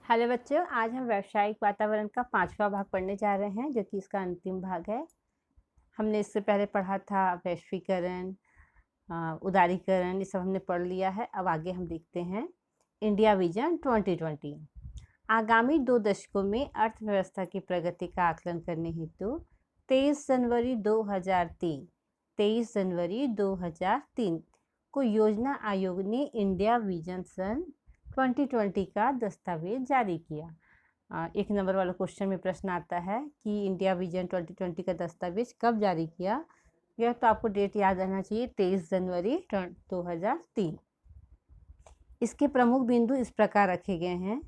Hello बच्चों, आज हम व्यावसायिक वातावरण का 5वां भाग पढ़ने जा रहे हैं, जो कि इसका अंतिम भाग है। हमने इससे पहले पढ़ा था वैश्वीकरण, उदारीकरण, ये सब हमने पढ़ लिया है। अब आगे हम देखते हैं इंडिया विजन 2020। आगामी 2 दशकों में अर्थव्यवस्था की प्रगति का आकलन करने हेतु 23 जनवरी 2003 को योजना आयोग ने इंडिया विजन सन 2020 का दस्तावेज जारी किया। 1 नंबर वाला क्वेश्चन में प्रश्न आता है कि इंडिया विजन 2020 का दस्तावेज कब जारी किया गया, तो आपको डेट याद रहना चाहिए 23 जनवरी 2003। इसके प्रमुख बिंदु इस प्रकार रखे गए हैं।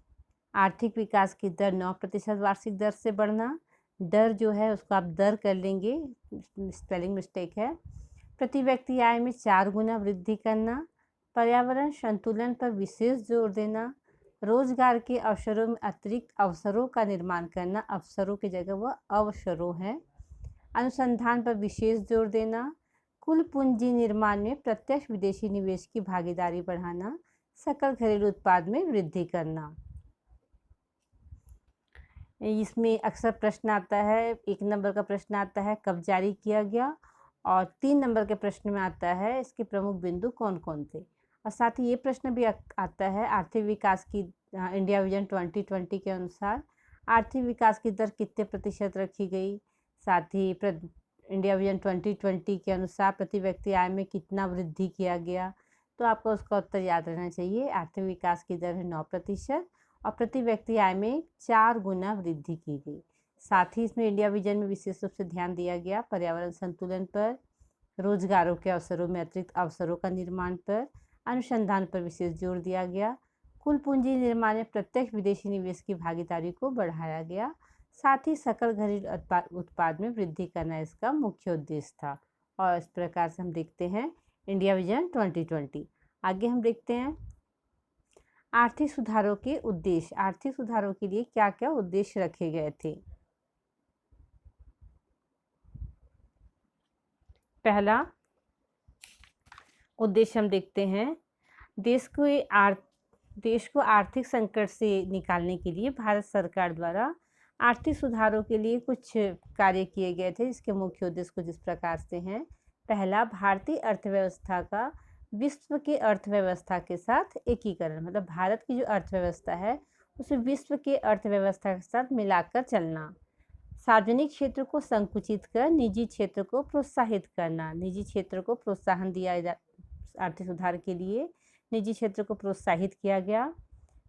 आर्थिक विकास की दर 9% वार्षिक दर से बढ़ना। दर जो है उसको आप दर कर लेंगे, स्पेलिंग मिस्टेक है। प्रति व्यक्ति आय में 4 गुना वृद्धि करना। पर्यावरण संतुलन पर विशेष जोर देना। रोजगार के अवसरों में अतिरिक्त अवसरों का निर्माण करना, अवसरों की जगह वह अवसरों है। अनुसंधान पर विशेष जोर देना। कुल पूंजी निर्माण में प्रत्यक्ष विदेशी निवेश की भागीदारी बढ़ाना। सकल घरेलू उत्पाद में वृद्धि करना। इसमें अक्सर प्रश्न आता है, 1 नंबर का प्रश्न आता है कब जारी किया गया, और 3 नंबर के प्रश्न में आता है इसके प्रमुख बिंदु कौन कौन थे। और साथ ही ये प्रश्न भी आता है आर्थिक विकास की इंडिया विजन 2020 के अनुसार आर्थिक विकास की दर कितने प्रतिशत रखी गई। साथ ही इंडिया विजन 2020 के अनुसार प्रति व्यक्ति आय में कितना वृद्धि किया गया, तो आपको उसका उत्तर याद रहना चाहिए। आर्थिक विकास की दर है 9% और प्रति व्यक्ति आय में 4 गुना वृद्धि की गई। साथ ही इसमें इंडिया विजन में विशेष रूप से ध्यान दिया गया पर्यावरण संतुलन पर, रोजगारों के अवसरों में अतिरिक्त अवसरों का निर्माण पर, अनुसंधान पर विशेष जोर दिया गया। कुल पूंजी निर्माण में प्रत्यक्ष विदेशी निवेश की भागीदारी को बढ़ाया गया। साथ ही सकल घरेलू उत्पाद में वृद्धि करना इसका मुख्य उद्देश्य था। और इस प्रकार से हम देखते हैं इंडिया विजन 2020। आगे हम देखते हैं आर्थिक सुधारों के उद्देश्य। आर्थिक सुधारों के लिए क्या क्या उद्देश्य रखे गए थे। पहला उद्देश्य हम देखते हैं, देश को आर्थिक संकट से निकालने के लिए भारत सरकार द्वारा आर्थिक सुधारों के लिए कुछ कार्य किए गए थे, जिसके मुख्य उद्देश्य कुछ इस प्रकार से हैं। पहला, भारतीय अर्थव्यवस्था का विश्व की अर्थव्यवस्था के साथ एकीकरण, मतलब भारत की जो अर्थव्यवस्था है उसे विश्व के अर्थव्यवस्था के साथ मिलाकर चलना। सार्वजनिक क्षेत्र को संकुचित कर निजी क्षेत्र को प्रोत्साहित करना। निजी क्षेत्र को प्रोत्साहन दिया जा आर्थिक सुधार के लिए निजी क्षेत्र को प्रोत्साहित किया गया।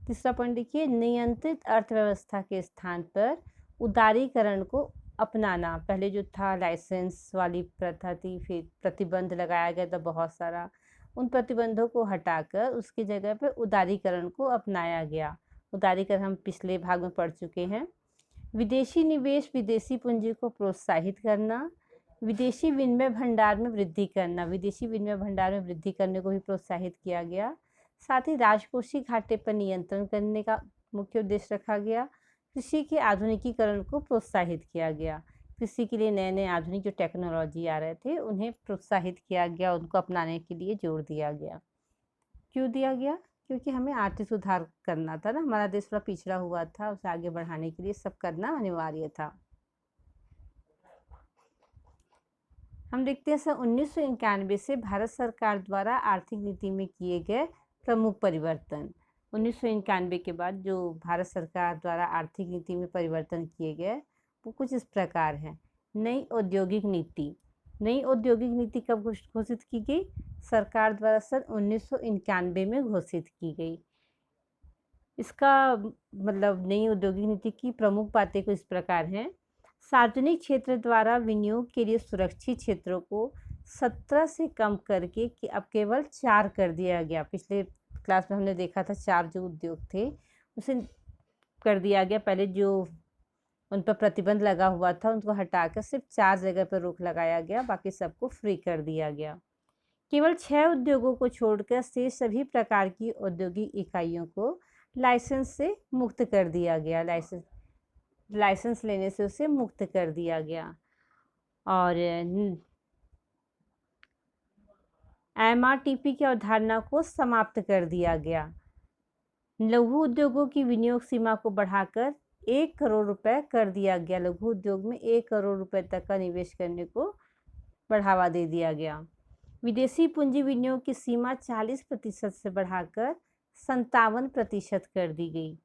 तीसरा पॉइंट देखिए, नियंत्रित अर्थव्यवस्था के स्थान पर उदारीकरण को अपनाना। पहले जो था लाइसेंस वाली प्रथा थी, फिर प्रतिबंध लगाया गया था बहुत सारा, उन प्रतिबंधों को हटाकर उसकी जगह पर उदारीकरण को अपनाया गया। उदारीकरण हम पिछले भाग में पढ़ चुके हैं। विदेशी निवेश, विदेशी पूंजी को प्रोत्साहित करना। विदेशी विनिमय भंडार में वृद्धि करना। विदेशी विनिमय भंडार में वृद्धि करने को भी प्रोत्साहित किया गया। साथ ही राजकोषीय घाटे पर नियंत्रण करने का मुख्य उद्देश्य रखा गया। कृषि के आधुनिकीकरण को प्रोत्साहित किया गया। कृषि के लिए नए नए आधुनिक जो टेक्नोलॉजी आ रहे थे उन्हें प्रोत्साहित किया गया, उनको अपनाने के लिए जोर दिया गया। क्यों दिया गया? क्योंकि हमें आर्थिक सुधार करना था ना, हमारा देश थोड़ा पिछड़ा हुआ था, उसे आगे बढ़ाने के लिए सब करना अनिवार्य था। हम देखते हैं सन 1991 से भारत सरकार द्वारा आर्थिक नीति में किए गए प्रमुख परिवर्तन। 1991 के बाद जो भारत सरकार द्वारा आर्थिक नीति में परिवर्तन किए गए वो कुछ इस प्रकार हैं। नई औद्योगिक नीति। नई औद्योगिक नीति कब घोषित की गई? सरकार द्वारा सन 1991 में घोषित की गई। इसका मतलब नई औद्योगिक नीति की प्रमुख बातें कुछ इस प्रकार हैं। सार्वजनिक क्षेत्र द्वारा विनियोग के लिए सुरक्षित क्षेत्रों को 17 से कम करके कि अब केवल 4 कर दिया गया। पिछले क्लास में हमने देखा था 4 जो उद्योग थे उसे कर दिया गया। पहले जो उन पर प्रतिबंध लगा हुआ था उनको हटाकर सिर्फ 4 जगह पर रोक लगाया गया, बाकी सबको फ्री कर दिया गया। केवल 6 उद्योगों को छोड़कर शेष सभी प्रकार की औद्योगिक इकाइयों को लाइसेंस से मुक्त कर दिया गया। लाइसेंस लेने से उसे मुक्त कर दिया गया। और MRTP की अवधारणा को समाप्त कर दिया गया। लघु उद्योगों की विनियोग सीमा को बढ़ाकर 1 करोड़ रुपए कर दिया गया। लघु उद्योग में 1 करोड़ रुपए तक का निवेश करने को बढ़ावा दे दिया गया। विदेशी पूंजी विनियोग की सीमा 40% से बढ़ाकर 57% कर दी गई।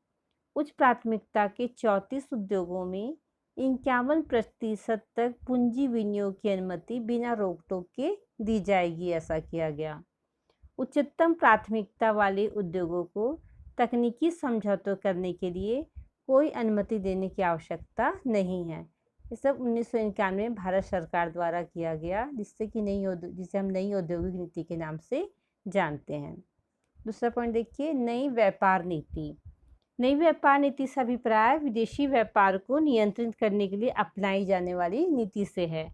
उच्च प्राथमिकता के 34 उद्योगों में 51% तक पूंजी विनियोग की अनुमति बिना रोक टोक के दी जाएगी, ऐसा किया गया। उच्चतम प्राथमिकता वाले उद्योगों को तकनीकी समझौतों करने के लिए कोई अनुमति देने की आवश्यकता नहीं है। ये सब 1991 में भारत सरकार द्वारा किया गया, जिससे हम नई औद्योगिक नीति के नाम से जानते हैं। दूसरा पॉइंट देखिए, नई व्यापार नीति। नई व्यापार नीति से अभिप्राय विदेशी व्यापार को नियंत्रित करने के लिए अपनाई जाने वाली नीति से है।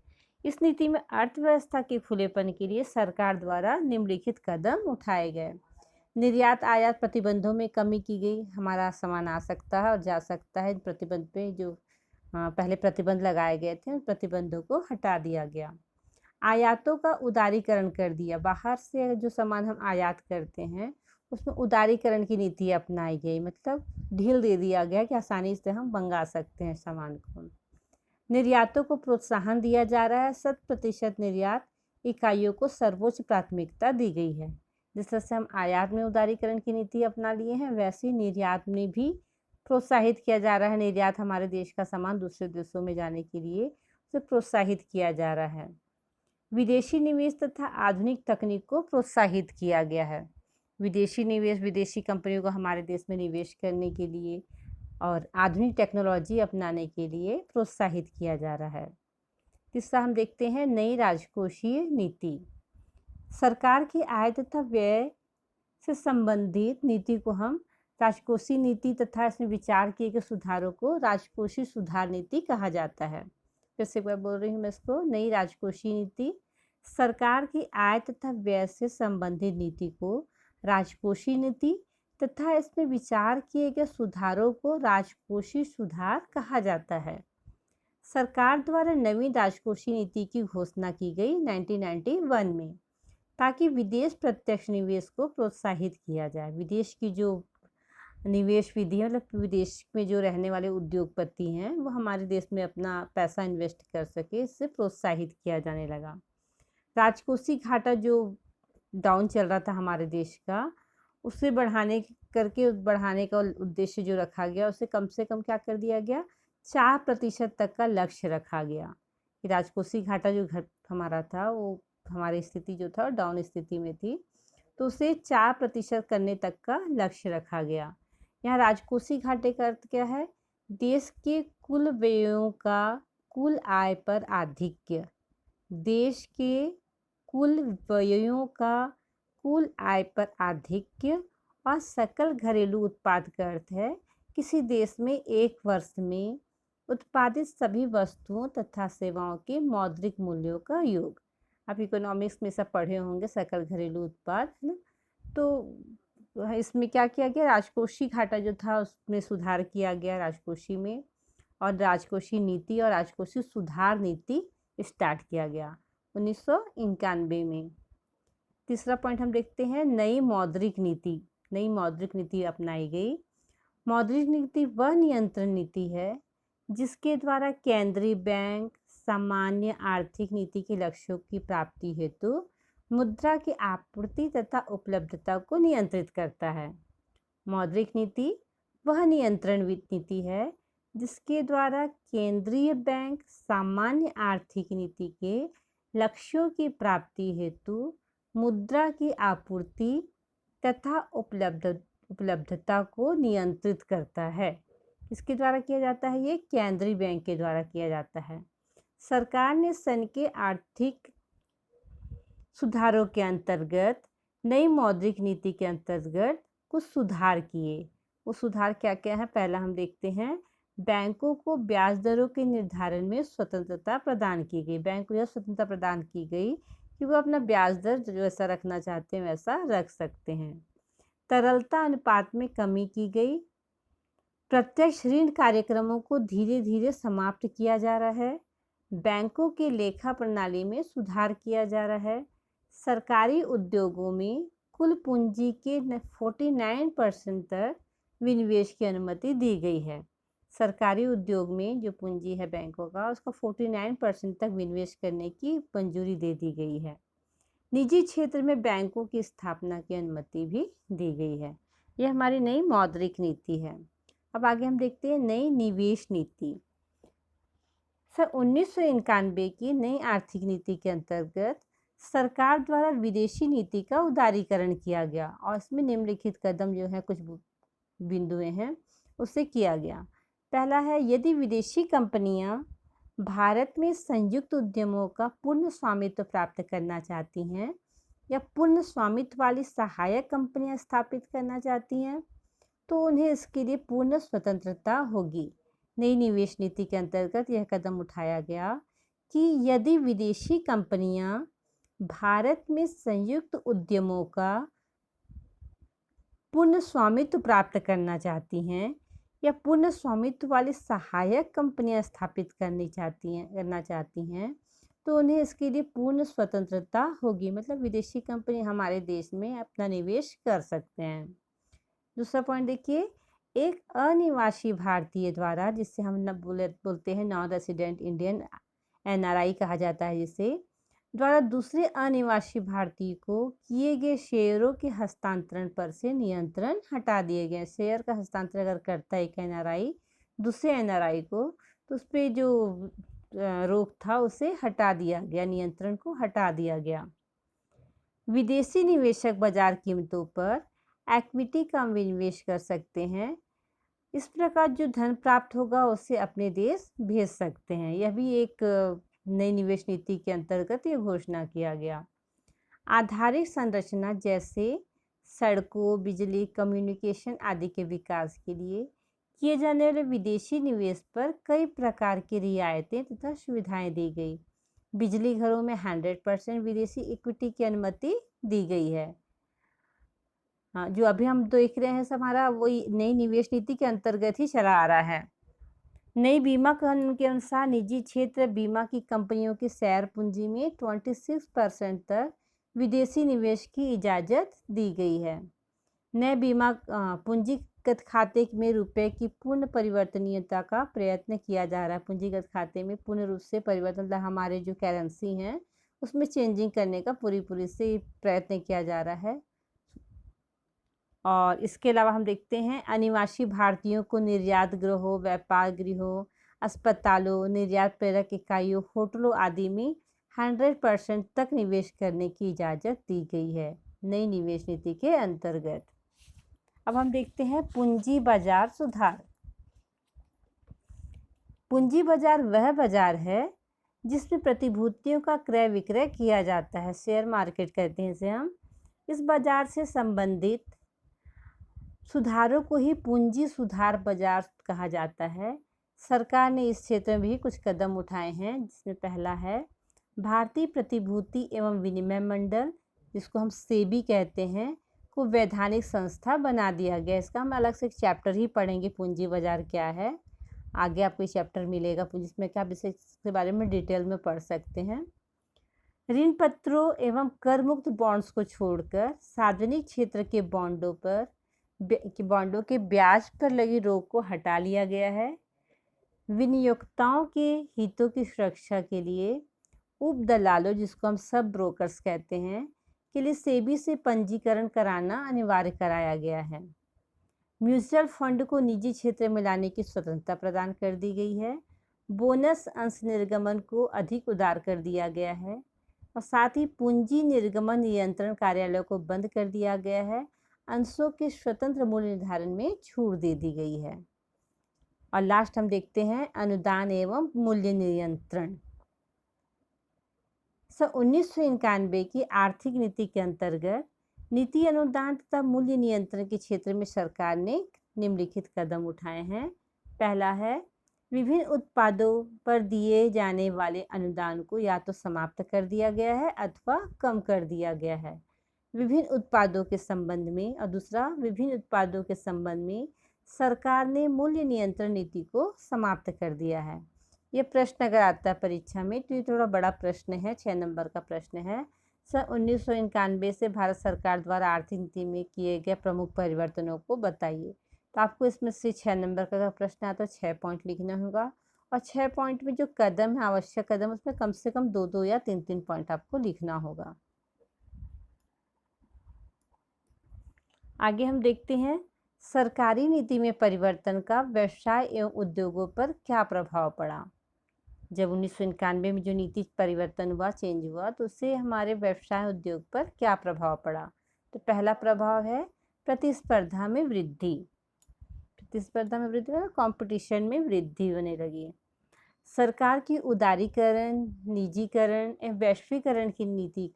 इस नीति में अर्थव्यवस्था के खुलेपन के लिए सरकार द्वारा निम्नलिखित कदम उठाए गए। निर्यात आयात प्रतिबंधों में कमी की गई। हमारा सामान आ सकता है और जा सकता है। प्रतिबंध पे जो पहले प्रतिबंध लगाए गए थे, उन प्रतिबंधों को हटा दिया गया। आयातों का उदारीकरण कर दिया। बाहर से जो सामान हम आयात करते हैं उसमें उदारीकरण की नीति अपनाई गई, मतलब ढील दे दिया गया कि आसानी से हम मंगा सकते हैं सामान को। निर्यातों को प्रोत्साहन दिया जा रहा है। 100% निर्यात इकाइयों को सर्वोच्च प्राथमिकता दी गई है। जिस तरह से हम आयात में उदारीकरण की नीति अपना लिए हैं, वैसे निर्यात में भी प्रोत्साहित किया जा रहा है। निर्यात हमारे देश का सामान दूसरे देशों में जाने के लिए उसे प्रोत्साहित किया जा रहा है। विदेशी निवेश तथा आधुनिक तकनीक को प्रोत्साहित किया गया है। विदेशी निवेश, विदेशी कंपनियों को हमारे देश में निवेश करने के लिए और आधुनिक टेक्नोलॉजी अपनाने के लिए प्रोत्साहित किया जा रहा है। तीसरा हम देखते हैं नई राजकोषीय नीति। सरकार की आय तथा व्यय से संबंधित नीति को हम राजकोषीय नीति तथा इसमें विचार किए गए सुधारों को राजकोषीय सुधार नीति कहा जाता है। फिर से एक बार बोल रही हूँ मैं इसको, नई राजकोषीय नीति। सरकार की आय तथा व्यय से संबंधित नीति को राजकोषीय नीति तथा इसमें विचार किए गए सुधारों को राजकोषीय सुधार कहा जाता है। सरकार द्वारा नवीन राजकोषीय नीति की घोषणा की गई 1991 में, ताकि विदेश प्रत्यक्ष निवेश को प्रोत्साहित किया जाए। विदेश की जो निवेश विधि है, मतलब विदेश में जो रहने वाले उद्योगपति हैं वो हमारे देश में अपना पैसा इन्वेस्ट कर सके, इससे प्रोत्साहित किया जाने लगा। राजकोषीय घाटा जो डाउन चल रहा था हमारे देश का, उसे बढ़ाने का उद्देश्य जो रखा गया, उसे कम से कम क्या कर दिया गया, 4% तक का लक्ष्य रखा गया। राजकोषीय घाटा जो हमारा था, वो हमारी स्थिति जो था डाउन स्थिति में थी, तो उसे 4% करने तक का लक्ष्य रखा गया। यहाँ राजकोषीय घाटे का अर्थ क्या है, देश के कुल व्ययों का कुल आय पर आधिक्य। देश के कुल व्ययों का कुल आय पर आधिक्य और सकल घरेलू उत्पाद का अर्थ है किसी देश में एक वर्ष में उत्पादित सभी वस्तुओं तथा सेवाओं के मौद्रिक मूल्यों का योग। आप इकोनॉमिक्स में सब पढ़े होंगे, सकल घरेलू उत्पाद, है ना। तो इसमें क्या किया गया, राजकोषीय घाटा जो था उसमें सुधार किया गया राजकोषीय में, और राजकोषीय नीति और राजकोषीय सुधार नीति स्टार्ट किया गया 1991 में। तीसरा पॉइंट हम देखते हैं नई मौद्रिक नीति। नई मौद्रिक नीति अपनाई गई। मौद्रिक नीति वह नियंत्रण नीति है जिसके द्वारा केंद्रीय बैंक सामान्य आर्थिक नीति के लक्ष्यों की प्राप्ति हेतु मुद्रा की आपूर्ति तथा उपलब्धता को नियंत्रित करता है। मौद्रिक नीति वह नियंत्रण नीति है जिसके द्वारा केंद्रीय बैंक सामान्य आर्थिक नीति के लक्ष्यों की प्राप्ति हेतु मुद्रा की आपूर्ति तथा उपलब्धता को नियंत्रित करता है। इसके द्वारा किया जाता है, ये केंद्रीय बैंक के द्वारा किया जाता है। सरकार ने सन के आर्थिक सुधारों के अंतर्गत नई मौद्रिक नीति के अंतर्गत कुछ सुधार किए। वो सुधार क्या क्या है, पहला हम देखते हैं, बैंकों को ब्याज दरों के निर्धारण में स्वतंत्रता प्रदान की गई। बैंक को यह स्वतंत्रता प्रदान की गई कि वो अपना ब्याज दर जो ऐसा रखना चाहते हैं वैसा रख सकते हैं। तरलता अनुपात में कमी की गई। प्रत्यक्ष ऋण कार्यक्रमों को धीरे धीरे समाप्त किया जा रहा है। बैंकों के लेखा प्रणाली में सुधार किया जा रहा है। सरकारी उद्योगों में कुल पूंजी के 49% तक विनिवेश की अनुमति दी गई है। सरकारी उद्योग में जो पूंजी है बैंकों का, उसको 49% तक विनिवेश करने की मंजूरी दे दी गई है। निजी क्षेत्र में बैंकों की स्थापना की अनुमति भी दी गई है। यह हमारी नई मौद्रिक नीति है। अब आगे हम देखते हैं नई निवेश नीति। सन 1991 की नई आर्थिक नीति के अंतर्गत सरकार द्वारा विदेशी नीति का उदारीकरण किया गया और इसमें निम्नलिखित कदम जो है, कुछ बिंदुएं हैं, उससे किया गया। पहला है, यदि विदेशी कंपनियां भारत में संयुक्त उद्यमों का पूर्ण स्वामित्व प्राप्त करना चाहती हैं या पूर्ण स्वामित्व वाली सहायक कंपनियां स्थापित करना चाहती हैं, तो उन्हें इसके लिए पूर्ण स्वतंत्रता होगी। नई निवेश नीति के अंतर्गत यह कदम उठाया गया कि यदि विदेशी कंपनियां भारत में संयुक्त उद्यमों का पूर्ण स्वामित्व प्राप्त करना चाहती हैं या पूर्ण स्वामित्व वाली सहायक कंपनियां स्थापित करना चाहती हैं, तो उन्हें इसके लिए पूर्ण स्वतंत्रता होगी। मतलब विदेशी कंपनी हमारे देश में अपना निवेश कर सकते हैं। दूसरा पॉइंट देखिए, एक अनिवासी भारतीय द्वारा, जिससे हम बोलते हैं नॉन रेसिडेंट इंडियन, NRI कहा जाता है जिसे, द्वारा दूसरे अनिवासी भारतीय को किए गए शेयरों के हस्तांतरण पर से नियंत्रण हटा दिए गए। शेयर का हस्तांतरण अगर करता है एक NRI दूसरे NRI को, तो उस पर जो रोक था उसे हटा दिया गया, नियंत्रण को हटा दिया गया। विदेशी निवेशक बाजार कीमतों पर इक्विटी का विनिवेश कर सकते हैं। इस प्रकार जो धन प्राप्त होगा उसे अपने देश भेज सकते हैं। यह भी एक नई निवेश नीति के अंतर्गत ये घोषणा किया गया। आधारिक संरचना जैसे सड़कों, बिजली, कम्युनिकेशन आदि के विकास के लिए किए जाने वाले विदेशी निवेश पर कई प्रकार की रियायतें तथा सुविधाएं दी गई। बिजली घरों में 100% विदेशी इक्विटी की अनुमति दी गई है। हाँ, जो अभी हम देख रहे हैं सब हमारा वही नई निवेश नीति के अंतर्गत ही चला आ रहा है। नई बीमा कानून के अनुसार निजी क्षेत्र बीमा की कंपनियों की शेयर पूंजी में 26% तक विदेशी निवेश की इजाज़त दी गई है। नए बीमा पूंजीगत खाते में रुपए की पूर्ण परिवर्तनीयता का प्रयत्न किया जा रहा है। पूंजीगत खाते में पूर्ण रूप से परिवर्तन, मतलब हमारे जो करेंसी हैं उसमें चेंजिंग करने का पूरी से प्रयत्न किया जा रहा है। और इसके अलावा हम देखते हैं अनिवासी भारतीयों को निर्यात गृहों, व्यापार गृहों, अस्पतालों, निर्यात प्रेरक इकाइयों, होटलों आदि में 100% तक निवेश करने की इजाज़त दी गई है नई निवेश नीति के अंतर्गत। अब हम देखते हैं पूंजी बाजार सुधार। पूंजी बाजार वह बाजार है जिसमें प्रतिभूतियों का क्रय विक्रय किया जाता है। शेयर मार्केट कहते हैं इसे हम। इस बाजार से संबंधित सुधारों को ही पूंजी सुधार बाजार कहा जाता है। सरकार ने इस क्षेत्र में भी कुछ कदम उठाए हैं, जिसमें पहला है भारतीय प्रतिभूति एवं विनिमय मंडल, जिसको हम सेबी कहते हैं, को वैधानिक संस्था बना दिया गया। इसका हम अलग से एक चैप्टर ही पढ़ेंगे, पूंजी बाजार क्या है। आगे आपको ये चैप्टर मिलेगा जिसमें क्या आप इसके बारे में डिटेल में पढ़ सकते हैं। ऋण पत्रों एवं कर मुक्त बॉन्ड्स को छोड़कर सार्वजनिक क्षेत्र के बॉन्डों के ब्याज पर लगी रोक को हटा लिया गया है। विनियोक्ताओं के हितों की सुरक्षा के लिए उप दलालों, जिसको हम सब ब्रोकर्स कहते हैं, के लिए सेबी से पंजीकरण कराना अनिवार्य कराया गया है। म्यूचुअल फंड को निजी क्षेत्र में लाने की स्वतंत्रता प्रदान कर दी गई है। बोनस अंश निर्गमन को अधिक उदार कर दिया गया है और साथ ही पूंजी निर्गमन नियंत्रण कार्यालयों को बंद कर दिया गया है। अंशों के स्वतंत्र मूल्य निर्धारण में छूट दे दी गई है। और लास्ट हम देखते हैं अनुदान एवं मूल्य नियंत्रण। सन 1991 की आर्थिक नीति के अंतर्गत नीति अनुदान तथा मूल्य नियंत्रण के क्षेत्र में सरकार ने निम्नलिखित कदम उठाए हैं। पहला है विभिन्न उत्पादों पर दिए जाने वाले अनुदान को या तो समाप्त कर दिया गया है अथवा कम कर दिया गया है विभिन्न उत्पादों के संबंध में। और दूसरा, विभिन्न उत्पादों के संबंध में सरकार ने मूल्य नियंत्रण नीति को समाप्त कर दिया है। ये प्रश्न अगर आता है परीक्षा में तो ये थोड़ा बड़ा प्रश्न है, 6 नंबर का प्रश्न है। सन 1991 से भारत सरकार द्वारा आर्थिक नीति में किए गए प्रमुख परिवर्तनों को बताइए। तो आपको इसमें से 6 नंबर का अगर प्रश्न आता है 6 पॉइंट लिखना होगा, और 6 पॉइंट में जो कदम है, आवश्यक कदम, उसमें कम से कम 2-2 या 3-3 पॉइंट आपको लिखना होगा। आगे हम देखते हैं सरकारी नीति में परिवर्तन का व्यवसाय एवं उद्योगों पर क्या प्रभाव पड़ा। जब 1991 में जो नीति परिवर्तन हुआ, चेंज हुआ, तो उससे हमारे व्यवसाय उद्योग पर क्या प्रभाव पड़ा। तो पहला प्रभाव है प्रतिस्पर्धा में वृद्धि। प्रतिस्पर्धा में वृद्धि मतलब कंपटीशन में वृद्धि होने लगी। सरकार की उदारीकरण, निजीकरण एवं वैश्वीकरण की नीति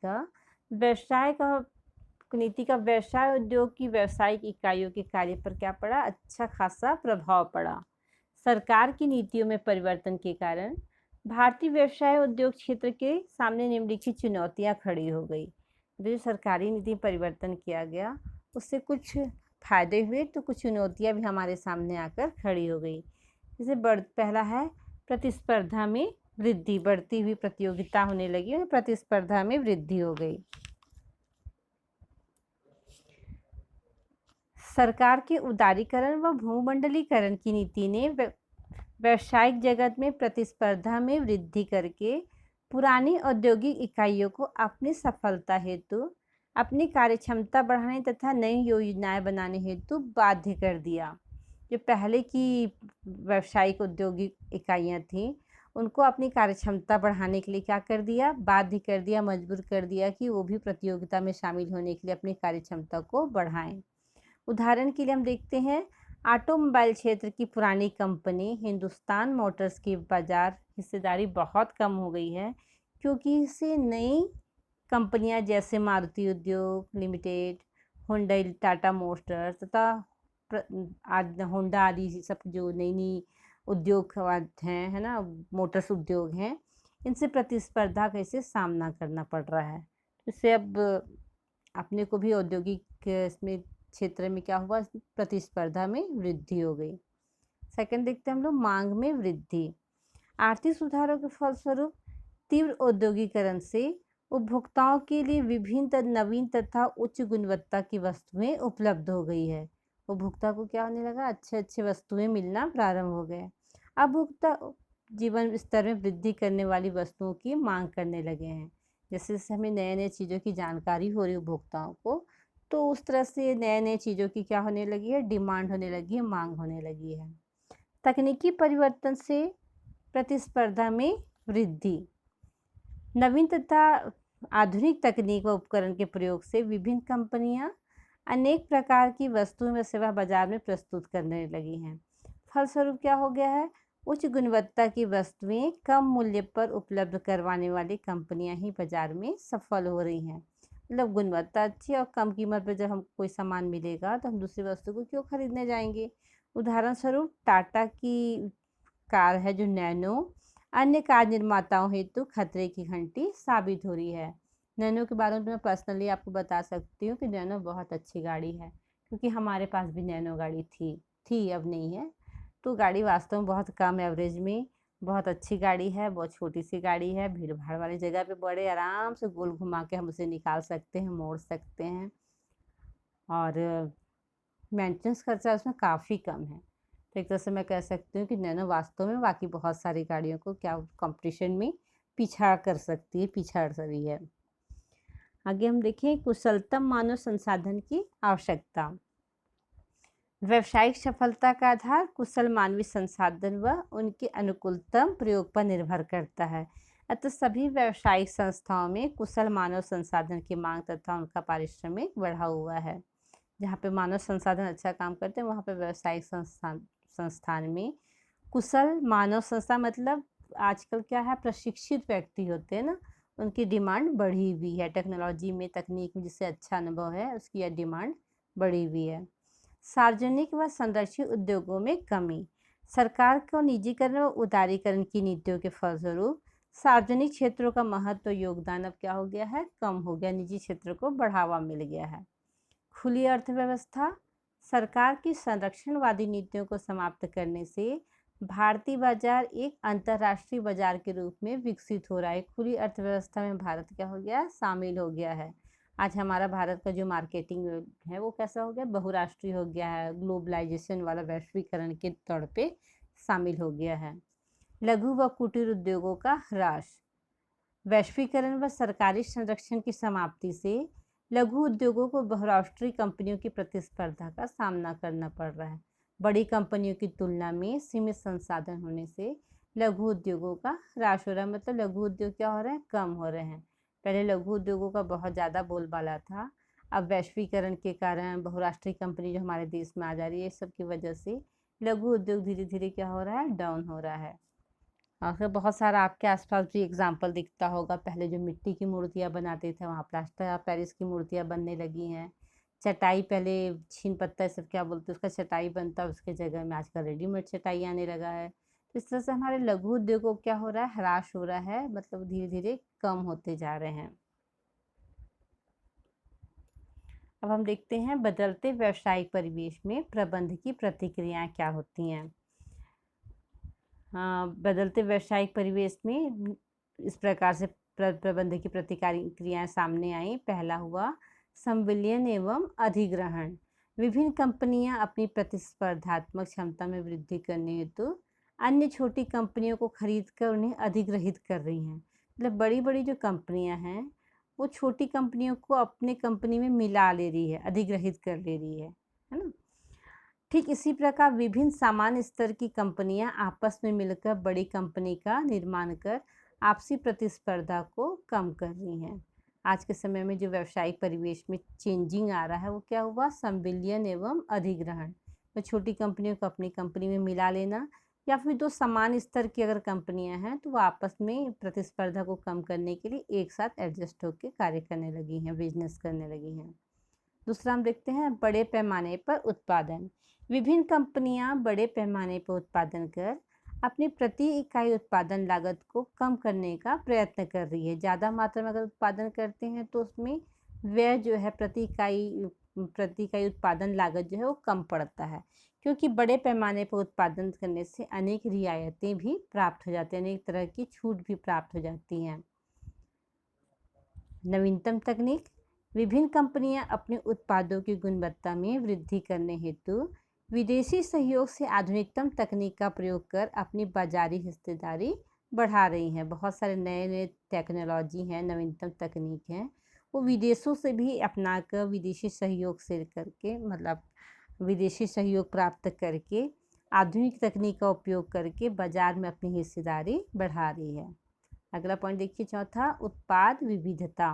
का व्यवसाय उद्योग की व्यावसायिक इकाइयों के कार्य पर क्या पड़ा, अच्छा खासा प्रभाव पड़ा। सरकार की नीतियों में परिवर्तन के कारण भारतीय व्यवसाय उद्योग क्षेत्र के सामने निम्नलिखित चुनौतियां खड़ी हो गई। जो सरकारी नीति परिवर्तन किया गया उससे कुछ फायदे हुए तो कुछ चुनौतियां भी हमारे सामने आकर खड़ी हो गई। जैसे पहला है प्रतिस्पर्धा में वृद्धि, बढ़ती हुई प्रतियोगिता होने लगी और प्रतिस्पर्धा में वृद्धि हो गई। सरकार के उदारीकरण व भूमंडलीकरण की नीति ने व्यावसायिक जगत में प्रतिस्पर्धा में वृद्धि करके पुरानी औद्योगिक इकाइयों को अपनी सफलता हेतु अपनी कार्यक्षमता बढ़ाने तथा नई योजनाएं बनाने हेतु बाध्य कर दिया। जो पहले की व्यावसायिक औद्योगिक इकाइयां थीं, उनको अपनी कार्यक्षमता बढ़ाने के लिए क्या कर दिया, बाध्य कर दिया, मजबूर कर दिया कि वो भी प्रतियोगिता में शामिल होने के लिए अपनी कार्यक्षमता को बढ़ाएं। उदाहरण के लिए हम देखते हैं ऑटोमोबाइल क्षेत्र की पुरानी कंपनी हिंदुस्तान मोटर्स की बाजार हिस्सेदारी बहुत कम हो गई है, क्योंकि इसे नई कंपनियां जैसे मारुति उद्योग लिमिटेड, हुंडई, टाटा मोटर्स तथा होंडा आदि सब जो नई उद्योग हैं, है ना, मोटर्स उद्योग हैं, इनसे प्रतिस्पर्धा का इसे सामना करना पड़ रहा है। इससे अब अपने को भी औद्योगिक इसमें क्षेत्र में क्या हुआ, प्रतिस्पर्धा में वृद्धि हो गई। सेकंड देखते हैं हम लोग मांग में वृद्धि। आर्थिक सुधारों के फलस्वरूप तीव्र औद्योगिकरण से उपभोक्ताओं के लिए विभिन्न नवीन तथा उच्च गुणवत्ता की वस्तुएं उपलब्ध हो गई है। उपभोक्ता को क्या होने लगा, अच्छे अच्छे वस्तुएं मिलना प्रारंभ हो गए। अब उपभोक्ता जीवन स्तर में वृद्धि करने वाली वस्तुओं की मांग करने लगे हैं। जैसे जैसे हमें नए नए चीज़ों की जानकारी हो रही है उपभोक्ताओं को, तो उस तरह से नए नए चीज़ों की क्या होने लगी है, डिमांड होने लगी है, मांग होने लगी है। तकनीकी परिवर्तन से प्रतिस्पर्धा में वृद्धि। नवीन तथा आधुनिक तकनीक व उपकरण के प्रयोग से विभिन्न कंपनियां अनेक प्रकार की वस्तुएं व सेवा बाजार में प्रस्तुत करने लगी हैं। फलस्वरूप क्या हो गया है, उच्च गुणवत्ता की वस्तुएं कम मूल्य पर उपलब्ध करवाने वाली कंपनियां ही बाजार में सफल हो रही हैं। मतलब गुणवत्ता अच्छी और कम कीमत पर जब हम कोई सामान मिलेगा तो हम दूसरी वस्तु को क्यों खरीदने जाएंगे। उदाहरण स्वरूप टाटा की कार है जो नैनो, अन्य कार निर्माताओं हेतु खतरे की घंटी साबित हो रही है। नैनो के बारे में मैं पर्सनली आपको बता सकती हूँ कि नैनो बहुत अच्छी गाड़ी है, क्योंकि हमारे पास भी नैनो गाड़ी थी, अब नहीं है। तो गाड़ी वास्तव में बहुत कम एवरेज में बहुत अच्छी गाड़ी है, बहुत छोटी सी गाड़ी है, भीड़ भाड़ वाली जगह पे बड़े आराम से गोल घुमा के हम उसे निकाल सकते हैं, मोड़ सकते हैं, और मेंटेनेंस खर्चा उसमें काफ़ी कम है। तो एक तरह से मैं कह सकती हूँ कि नैनो वास्तव में बाकी बहुत सारी गाड़ियों को क्या कंपटीशन में पीछा कर सकती है, पीछाड़ रही है। आगे हम देखें कुशलतम मानव संसाधन की आवश्यकता। व्यावसायिक सफलता का आधार कुशल मानवीय संसाधन व उनके अनुकूलतम प्रयोग पर निर्भर करता है। अतः सभी व्यावसायिक संस्थाओं में कुशल मानव संसाधन की मांग तथा उनका पारिश्रमिक बढ़ा हुआ है। जहाँ पे मानव संसाधन अच्छा काम करते हैं वहाँ पे व्यावसायिक संस्थान में कुशल मानव संसाधन मतलब आजकल क्या है, प्रशिक्षित व्यक्ति होते हैं ना, उनकी डिमांड बढ़ी हुई है। टेक्नोलॉजी में, तकनीक में जिससे अच्छा अनुभव है उसकी यह डिमांड बढ़ी हुई है। सार्वजनिक व संरक्षित उद्योगों में कमी। सरकार को निजीकरण व उदारीकरण की नीतियों के फलस्वरूप सार्वजनिक क्षेत्रों का महत्व योगदान अब क्या हो गया है, कम हो गया, निजी क्षेत्र को बढ़ावा मिल गया है। खुली अर्थव्यवस्था। सरकार की संरक्षणवादी नीतियों को समाप्त करने से भारतीय बाजार एक अंतर्राष्ट्रीय बाजार के रूप में विकसित हो रहा है। खुली अर्थव्यवस्था में भारत क्या हो गया, शामिल हो गया है। आज हमारा भारत का जो मार्केटिंग है वो कैसा हो गया, बहुराष्ट्रीय हो गया है, ग्लोबलाइजेशन वाला वैश्वीकरण के तौर पे शामिल हो गया है। लघु व कुटीर उद्योगों का ह्रास। वैश्वीकरण व सरकारी संरक्षण की समाप्ति से लघु उद्योगों को बहुराष्ट्रीय कंपनियों की प्रतिस्पर्धा का सामना करना पड़ रहा है। बड़ी कंपनियों की तुलना में सीमित संसाधन होने से लघु उद्योगों का ह्रास हो रहा है। मतलब लघु उद्योग क्या हो रहे हैं, कम हो रहे हैं। पहले लघु उद्योगों का बहुत ज़्यादा बोलबाला था। अब वैश्वीकरण के कारण बहुराष्ट्रीय कंपनी जो हमारे देश में आ जा रही है, इस सब की वजह से लघु उद्योग धीरे धीरे क्या हो रहा है, डाउन हो रहा है। और फिर बहुत सारा आपके आसपास भी एग्जाम्पल दिखता होगा। पहले जो मिट्टी की मूर्तियाँ बनाते थे, वहाँ प्लास्टर या पेरिस की मूर्तियाँ बनने लगी हैं। चटाई, पहले छीन पत्ता सब क्या बोलते हैं, उसका चटाई बनता, उसके जगह में आजकल रेडीमेड चटाई आने लगा है। तो इस तरह से हमारे लघु उद्योगों क्या हो रहा है, ह्रास हो रहा है, मतलब धीरे धीरे कम होते जा रहे हैं। अब हम देखते हैं बदलते व्यावसायिक परिवेश में प्रबंध की प्रतिक्रियाएं क्या होती हैं। बदलते व्यावसायिक परिवेश में इस प्रकार से प्रबंध की प्रतिक्रियाएं सामने आई। पहला हुआ संविलियन एवं अधिग्रहण। विभिन्न कंपनियां अपनी प्रतिस्पर्धात्मक क्षमता में वृद्धि करने हेतु अन्य छोटी कंपनियों को खरीद कर उन्हें अधिग्रहित कर रही हैं। मतलब बड़ी बड़ी जो कंपनियां हैं वो छोटी कंपनियों को अपने कंपनी में मिला ले रही है, अधिग्रहित कर ले रही है ना। ठीक इसी प्रकार विभिन्न सामान्य स्तर की कंपनियां आपस में मिलकर बड़ी कंपनी का निर्माण कर आपसी प्रतिस्पर्धा को कम कर रही हैं। आज के समय में जो व्यावसायिक परिवेश में चेंजिंग आ रहा है वो क्या हुआ, संविलियन एवं अधिग्रहण। तो छोटी कंपनियों को अपनी कंपनी में मिला लेना, या फिर दो समान स्तर की अगर कंपनियां हैं तो वो आपस में प्रतिस्पर्धा को कम करने के लिए एक साथ एडजस्ट होकर कार्य करने लगी हैं, बिजनेस करने लगी हैं। दूसरा हम देखते हैं बड़े पैमाने पर उत्पादन। विभिन्न कंपनियां बड़े पैमाने पर उत्पादन कर अपनी प्रति इकाई उत्पादन लागत को कम करने का प्रयत्न कर रही है। ज़्यादा मात्रा में अगर उत्पादन करते हैं तो उसमें व्यय जो है प्रति इकाई उत्पादन लागत जो है वो कम पड़ता है, क्योंकि बड़े पैमाने पर उत्पादन करने से अनेक रियायतें भी प्राप्त हो जाती हैं, अनेक तरह की छूट भी प्राप्त हो जाती हैं। नवीनतम तकनीक। विभिन्न कंपनियां अपने उत्पादों की गुणवत्ता में वृद्धि करने हेतु विदेशी सहयोग से आधुनिकतम तकनीक का प्रयोग कर अपनी बाजारी हिस्सेदारी बढ़ा रही हैं। बहुत सारे नए नए टेक्नोलॉजी हैं, नवीनतम तकनीक हैं, वो विदेशों से भी अपना कर विदेशी सहयोग से करके, मतलब विदेशी सहयोग प्राप्त करके आधुनिक तकनीक का उपयोग करके बाजार में अपनी हिस्सेदारी बढ़ा रही है। अगला पॉइंट देखिए, चौथा उत्पाद विविधता।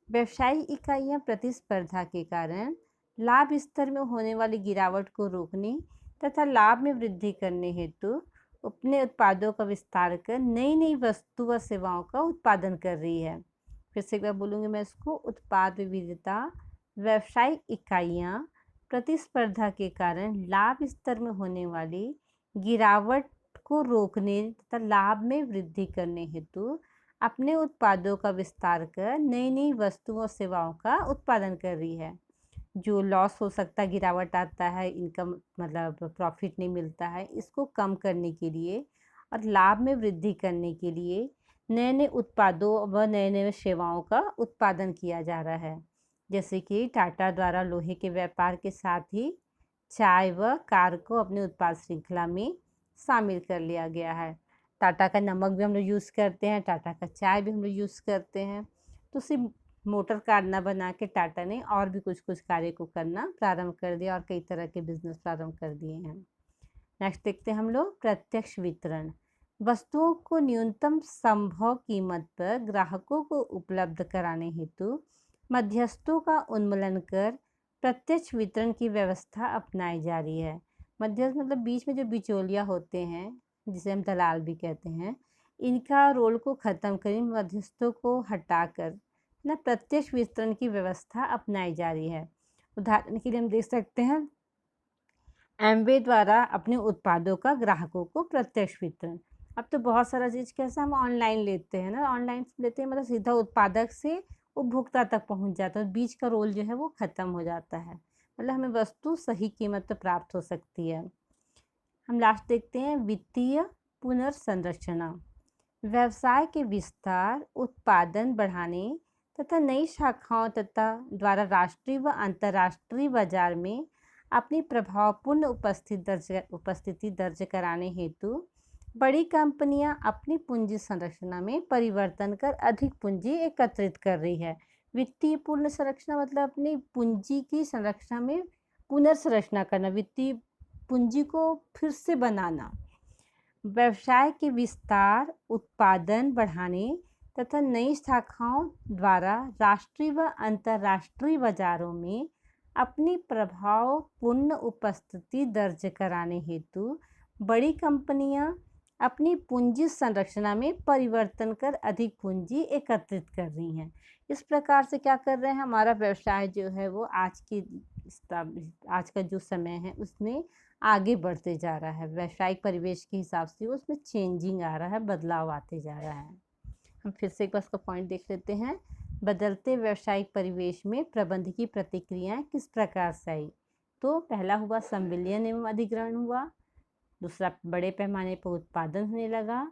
व्यवसायिक इकाइयां प्रतिस्पर्धा के कारण लाभ स्तर में होने वाली गिरावट को रोकने तथा लाभ में वृद्धि करने हेतु अपने उत्पादों का विस्तार कर नई नई वस्तु व सेवाओं का उत्पादन कर रही है। फिर से एक बार बोलूँगी मैं इसको, उत्पाद विविधता। व्यवसायिक इकाइयां प्रतिस्पर्धा के कारण लाभ स्तर में होने वाली गिरावट को रोकने तथा लाभ में वृद्धि करने हेतु अपने उत्पादों का विस्तार कर नई नई वस्तुओं सेवाओं का उत्पादन कर रही है। जो लॉस हो सकता है, गिरावट आता है, इनकम मतलब प्रॉफिट नहीं मिलता है, इसको कम करने के लिए और लाभ में वृद्धि करने के लिए नए नए उत्पादों व नए नए सेवाओं का उत्पादन किया जा रहा है। जैसे कि टाटा द्वारा लोहे के व्यापार के साथ ही चाय व कार को अपने उत्पाद श्रृंखला में शामिल कर लिया गया है। टाटा का नमक भी हम लोग यूज़ करते हैं, टाटा का चाय भी हम लोग यूज़ करते हैं। तो सिर्फ मोटर कार ना बना के टाटा ने और भी कुछ कुछ कार्य को करना प्रारंभ कर दिया और कई तरह के बिजनेस प्रारंभ कर दिए हैं। नेक्स्ट देखते हैं हम लोग प्रत्यक्ष वितरण। वस्तुओं को न्यूनतम संभव कीमत पर ग्राहकों को उपलब्ध कराने हेतु मध्यस्थों का उन्मूलन कर प्रत्यक्ष वितरण की व्यवस्था अपनाई जा रही है। मध्यस्थ मतलब बीच में जो बिचौलिया होते हैं, जिसे हम दलाल भी कहते हैं, इनका रोल को ख़त्म कर मध्यस्थों को हटाकर ना प्रत्यक्ष वितरण की व्यवस्था अपनाई जा रही है। उदाहरण के लिए हम देख सकते हैं एमवे द्वारा अपने उत्पादों का ग्राहकों को प्रत्यक्ष वितरण। अब तो बहुत सारा चीज़ कैसा हम ऑनलाइन लेते हैं ना, ऑनलाइन लेते हैं मतलब सीधा उत्पादक से उपभोक्ता तक पहुंच जाता है, बीच का रोल जो है वो ख़त्म हो जाता है, मतलब हमें वस्तु सही कीमत पर प्राप्त हो सकती है। हम लास्ट देखते हैं वित्तीय पुनर्संरचना। व्यवसाय के विस्तार, उत्पादन बढ़ाने तथा नई शाखाओं तथा द्वारा राष्ट्रीय व अंतर्राष्ट्रीय बाजार में अपनी प्रभावपूर्ण उपस्थिति दर्ज कराने हेतु बड़ी कंपनियां अपनी पूंजी संरचना में परिवर्तन कर अधिक पूंजी एकत्रित कर रही है। वित्तीय पूर्ण संरचना मतलब अपनी पूंजी की संरचना में पुनर्संरचना करना, वित्तीय पूंजी को फिर से बनाना। व्यवसाय के विस्तार, उत्पादन बढ़ाने तथा नई शाखाओं द्वारा राष्ट्रीय व अंतर्राष्ट्रीय बाजारों में अपनी प्रभावपूर्ण उपस्थिति दर्ज कराने हेतु बड़ी कंपनियां अपनी पूंजी संरचना में परिवर्तन कर अधिक पूंजी एकत्रित कर रही हैं। इस प्रकार से क्या कर रहे हैं, हमारा व्यवसाय जो है वो आज का जो समय है उसमें आगे बढ़ते जा रहा है। व्यावसायिक परिवेश के हिसाब से उसमें चेंजिंग आ रहा है, बदलाव आते जा रहा है। हम फिर से एक बार इसका पॉइंट देख लेते हैं। बदलते व्यावसायिक परिवेश में प्रबंध की प्रतिक्रियाएं किस प्रकार से आई। तो पहला हुआ संविलियन एवं अधिग्रहण हुआ, दूसरा बड़े पैमाने पर उत्पादन होने लगा,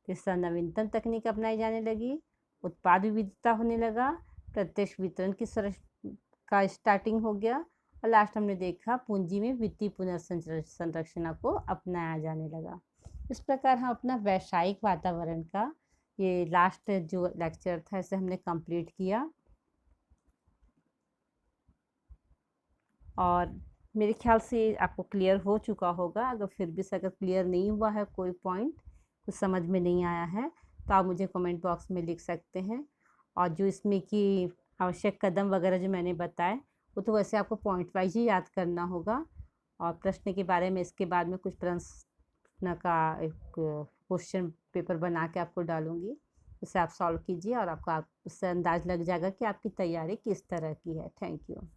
तीसरा नवीनतम तकनीक अपनाई जाने लगी, उत्पाद विविधता होने लगा, प्रत्यक्ष वितरण का स्टार्टिंग हो गया, और लास्ट हमने देखा पूंजी में वित्तीय पुनर्संरचना को अपनाया जाने लगा। इस प्रकार हम अपना वैश्विक वातावरण का ये लास्ट जो लेक्चर था इसे हमने कंप्लीट किया। और मेरे ख्याल से आपको क्लियर हो चुका होगा। अगर फिर भी अगर क्लियर नहीं हुआ है, कोई पॉइंट कुछ समझ में नहीं आया है, तो आप मुझे कमेंट बॉक्स में लिख सकते हैं। और जो इसमें कि आवश्यक कदम वगैरह जो मैंने बताए वो तो वैसे आपको पॉइंट वाइज ही याद करना होगा। और प्रश्न के बारे में इसके बाद में कुछ प्रश्न का एक क्वेश्चन पेपर बना के आपको डालूँगी, उसे आप सॉल्व कीजिए और आपको उससे अंदाज़ लग जाएगा कि आपकी तैयारी किस तरह की है। Thank you.